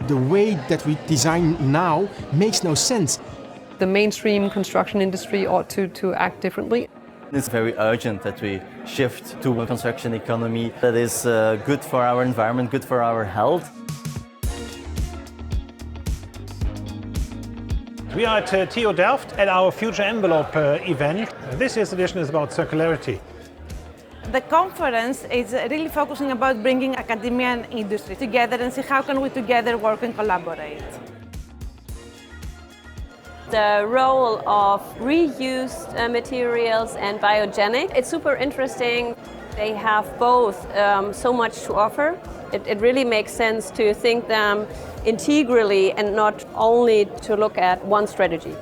The way that we design now makes no sense. The mainstream construction industry ought to act differently. It's very urgent that we shift to a construction economy that is good for our environment, good for our health. We are at TU Delft at our Future Envelope event. This year's edition is about circularity. The conference is really focusing about bringing academia and industry together and see how can we together work and collaborate. The role of reused materials and biogenic, it's super interesting. They have both so much to offer. It really makes sense to think them integrally and not only to look at one strategy.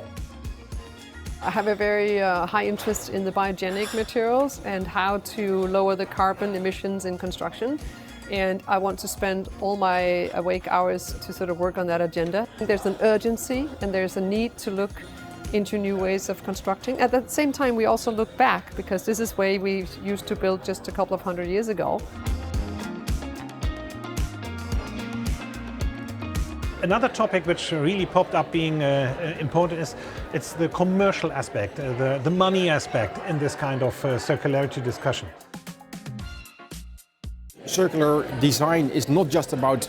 I have a very high interest in the biogenic materials and how to lower the carbon emissions in construction. And I want to spend all my awake hours to sort of work on that agenda. There's an urgency and there's a need to look into new ways of constructing. At the same time, we also look back because this is way we used to build just a couple of 100 years ago. Another topic which really popped up being important is it's the commercial aspect, the money aspect in this kind of circularity discussion. Circular design is not just about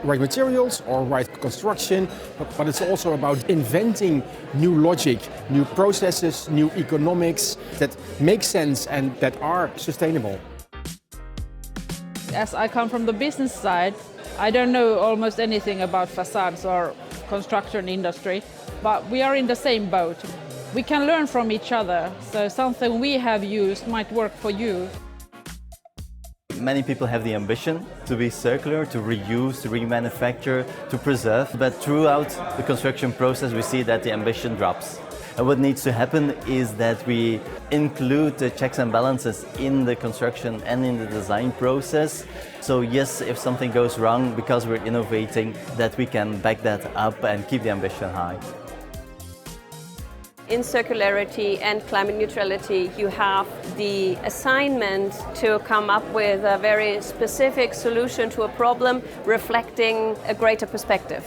right materials or right construction, but it's also about inventing new logic, new processes, new economics that make sense and that are sustainable. As I come from the business side, I don't know almost anything about facades or construction industry, but we are in the same boat. We can learn from each other, so something we have used might work for you. Many people have the ambition to be circular, to reuse, to remanufacture, to preserve, but throughout the construction process we see that the ambition drops. And what needs to happen is that we include the checks and balances in the construction and in the design process. So yes, if something goes wrong because we're innovating, that we can back that up and keep the ambition high. In circularity and climate neutrality, you have the assignment to come up with a very specific solution to a problem reflecting a greater perspective.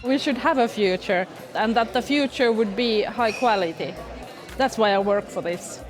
We should have a future, and that the future would be high quality. That's why I work for this.